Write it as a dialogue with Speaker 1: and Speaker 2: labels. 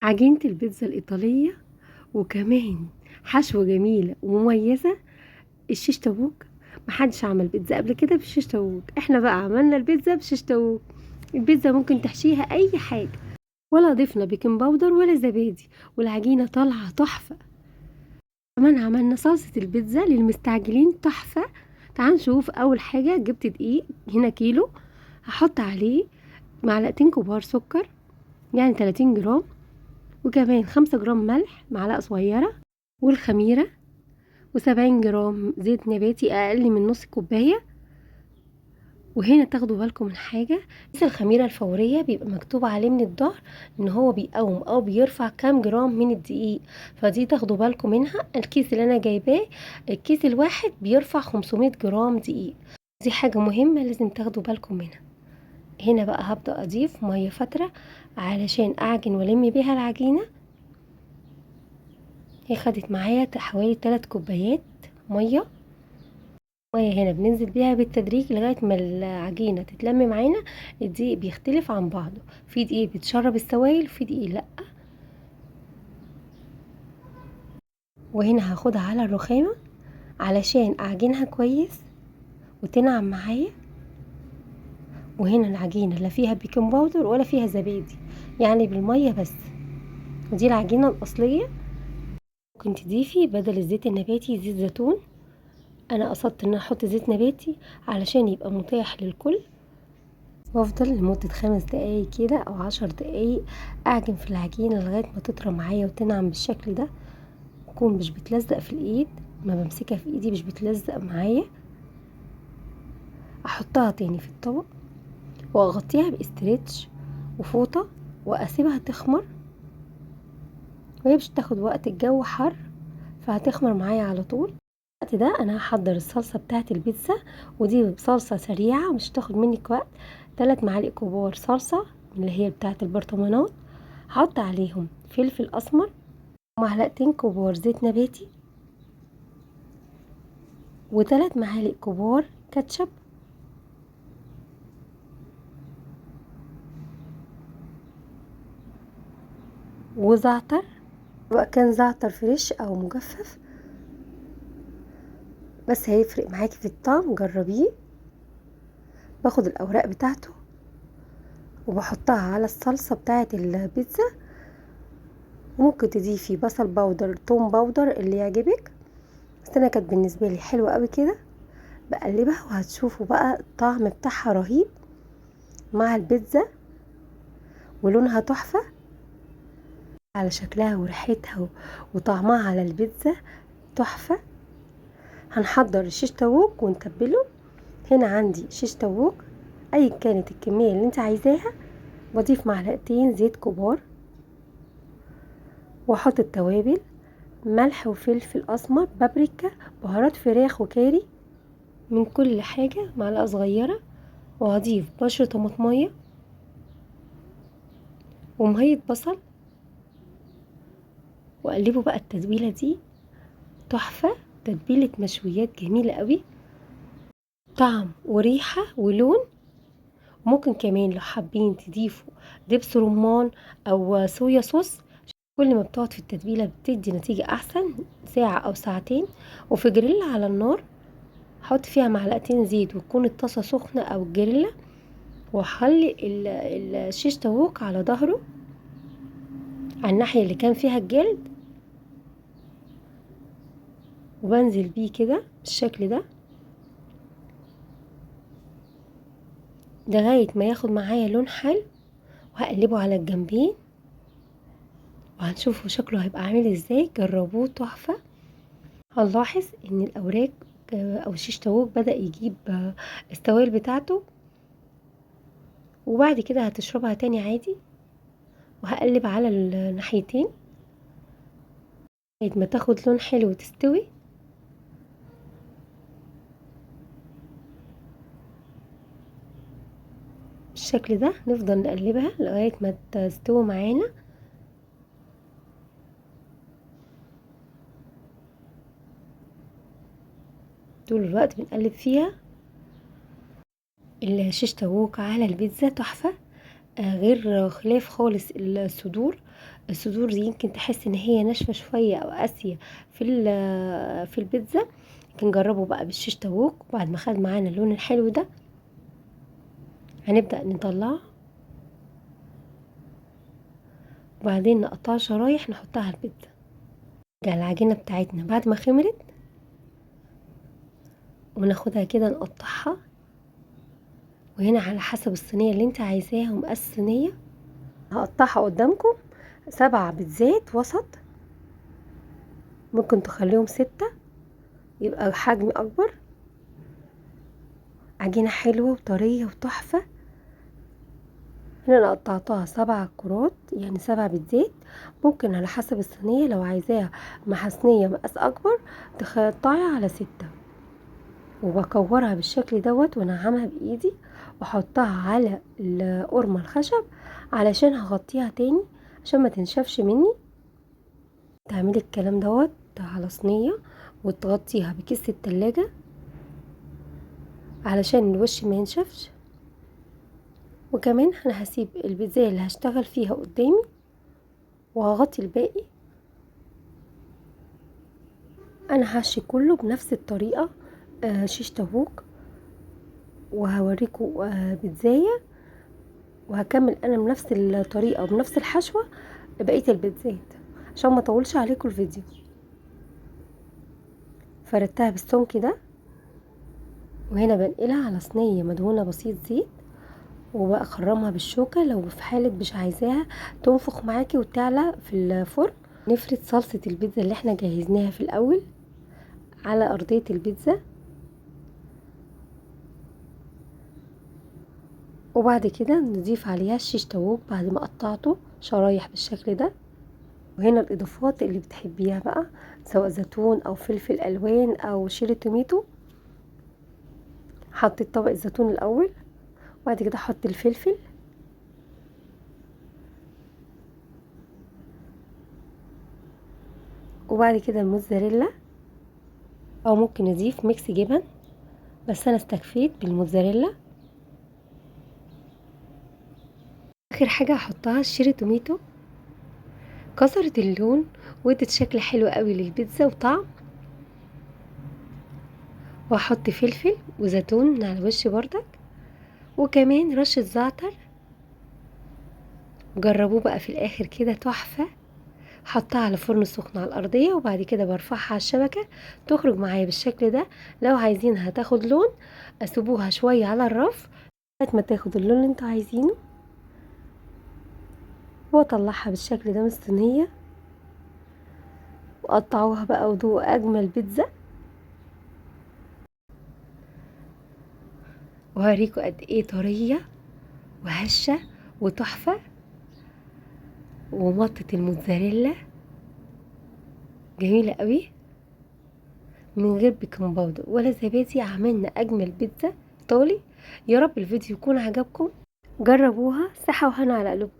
Speaker 1: عجينة البيتزا الإيطالية وكمان حشوة جميلة ومميزة. الشيش تاووك، محدش عمل بيتزا قبل كده بالشيش تاووك، احنا بقى عملنا البيتزا بالشيش تاووك. البيتزا ممكن تحشيها اي حاجة، ولا ضفنا بيكنج باودر ولا زبادي، والعجينة طالعة تحفة. كمان عملنا صلصة البيتزا للمستعجلين تحفة. تعال نشوف. اول حاجة جبت دقيق، هنا كيلو، هحط عليه معلقتين كبار سكر يعني 30 جرام، وكمان 5 جرام ملح معلقة صغيرة، والخميرة، و70 جرام زيت نباتي اقل من نص كوباية. وهنا تاخدوا بالكم من حاجة، كيس الخميرة الفورية بيبقى مكتوب عليه من الظهر ان هو بيقوم او بيرفع كام جرام من الدقيق، فدي تاخدوا بالكم منها. الكيس اللي انا جايباه، الكيس الواحد بيرفع 500 جرام دقيق، دي حاجة مهمة لازم تاخدوا بالكم منها. هنا بقى هبدأ اضيف مية فترة علشان اعجن والم بيها العجينة. هي خدت معايا حوالي 3 كوبايات مية. مية هنا بننزل بيها بالتدريج لغاية ما العجينة تتلم معانا. الدقيق بيختلف عن بعضه، في دقيق بتشرب السوائل وفي دقيق لأ. وهنا هاخدها على الرخامة علشان اعجنها كويس وتنعم معايا. وهنا العجينة لا فيها بيكنج باودر ولا فيها زبادي، يعني بالمية بس، ودي العجينة الأصلية. ممكن تضيفي بدل الزيت النباتي زيت زيتون، انا قصدت ان احط زيت نباتي علشان يبقى متاح للكل. وافضل لمدة 5 دقايق كده او 10 دقايق اعجن في العجينة لغاية ما تطرى معايا وتنعم بالشكل ده، تكون مش بتلزق في الايد، ما بمسكها في ايدي مش بتلزق معايا. احطها تاني في الطبق واغطيها باسترتش وفوطة واسيبها تخمر، وهي مش تاخد وقت، الجو حر فهتخمر معايا على طول. الوقت ده انا هحضر الصلصة بتاعة البيتزا، ودي صلصة سريعة مش تاخد منك وقت. 3 معالق كبار صلصة من اللي هي بتاعة البرطمانات، هحط عليهم فلفل اسمر ومعلقتين كبار زيت نباتي، و3 معالق كبار كاتشب، وزعتر، بقى كان زعتر فريش او مجفف بس هيفرق معاكي في الطعم، جربيه. باخد الاوراق بتاعته وبحطها على الصلصة بتاعة البيتزا. ممكن تضيفي بصل باودر، توم باودر، اللي يعجبك، بس انا كانت بالنسبة لي حلوة قوي كده. بقلبها وهتشوفوا بقى الطعم بتاعها رهيب مع البيتزا، ولونها تحفة على شكلها وريحتها وطعمها على البيتزا تحفة. هنحضر الشيش تاووك ونتبله. هنا عندي شيش تاووك اي كانت الكمية اللي انت عايزاها، بضيف معلقتين زيت كبار، واحط التوابل، ملح وفلفل اسمر، بابريكا، بهارات فراخ وكاري، من كل حاجة معلقة صغيرة، وهضيف بشر طماطمية ومية بصل، واقلبه بقى. التتبيلة دي تحفة، تتبيلة مشويات جميلة قوي، طعم وريحة ولون. ممكن كمان لو حابين تضيفوا دبس رمان او صويا صوص، كل ما بتقعد في التتبيلة بتدي نتيجة احسن، ساعة او ساعتين. وفي جريل على النار حط فيها معلقتين زيت، وتكون الطاسة سخنة او الجريلة، واخلي الشيش تاووك على ظهره على الناحية اللي كان فيها الجلد، وبنزل بيه كده بالشكل ده لغاية ما ياخد معايا لون حلو، وهقلبه على الجنبين وهنشوفه شكله هيبقى عامل ازاي. جربوه تحفة. هنلاحظ ان الاوراق او الشيش تاووك بدأ يجيب السوائل بتاعته، وبعد كده هتشربها تاني عادي. وهقلب على الناحيتين لغاية ما تاخد لون حلو وتستوي بالشكل ده. نفضل نقلبها لغاية ما تستوي معانا. طول الوقت بنقلب فيها. الشيش تاووك على البيتزا تحفة، غير خلاف خالص الصدور. الصدور دي يمكن تحس ان هي ناشفه شويه او قاسيه في البيتزا، لكن جربوا بقى بالشيش طاووق. بعد ما خد معانا اللون الحلو ده هنبدا نطلعه، وبعدين نقطعها شرايح نحطها على البيتزا. العجينه بتاعتنا بعد ما خمرت وناخدها كده نقطعها، وهنا على حسب الصينيه اللي انت عايزاها ومقاس الصينيه. هقطعها قدامكم 7 بيتزات وسط، ممكن تخليهم 6 يبقى حجم اكبر. عجينه حلوه وطريه وتحفه. هنا انا قطعتها 7 كرات، يعني 7 بيتزات. ممكن على حسب الصينيه لو عايزاها مع صينيه مقاس اكبر تقطعيها على 6، وبكورها بالشكل دوت وانعمها بايدي واحطها على القرمه الخشب علشان هغطيها تاني عشان ما تنشفش مني. تعملي الكلام دوت على صينيه وتغطيها بكيس التلاجة علشان الوش ما ينشفش. وكمان انا هسيب البيتزا اللي هشتغل فيها قدامي وهغطي الباقي. انا هشي كله بنفس الطريقه شيش طاووق، وهوريكم بيتزايه، وهكمل انا بنفس الطريقه وبنفس الحشوه بقيه البيتزات عشان ما اطولش عليكم الفيديو. فردتها بالسمك ده، وهنا بنقلها على صينيه مدهونه بسيط زيت، وبخرمها بالشوكه لو في حاله مش عايزاها تنفخ معاكي وتعلى في الفرن. نفرد صلصه البيتزا اللي احنا جهزناها في الاول على ارضيه البيتزا، وبعد كده نضيف عليها الشيش طاووق بعد ما قطعته شرايح بالشكل ده. وهنا الاضافات اللي بتحبيها بقى، سواء زيتون او فلفل الوان او شيري توميتو. حطيت طبق الزيتون الاول، وبعد كده احط الفلفل، وبعد كده الموتزاريلا، او ممكن نضيف ميكس جبن بس انا استكفيت بالموتزاريلا. اخر حاجه هحطها الشيري توميتو، كسرت اللون وادت شكل حلو قوي للبيتزا وطعم. واحط فلفل وزيتون من على الوش بردك، وكمان رشه زعتر. جربوه بقى في الاخر كده تحفه. حطها على فرن سخن على الارضيه، وبعد كده برفعها على الشبكه تخرج معايا بالشكل ده. لو عايزينها تاخد لون اسيبوها شويه على الرف لغايه ما تاخد اللون اللي انتوا عايزينه، واطلعها بالشكل ده من الصينيه. وقطعوها بقى وذوقوا اجمل بيتزا. وهوريكم قد ايه طريه وهشه وتحفه. ومطة الموتزاريلا جميله قوي من غير بيكنج باودر ولا زبادي. عملنا اجمل بيتزا ايطالي. يا رب الفيديو يكون عجبكم، جربوها. صحه وهنا على قلوبكم.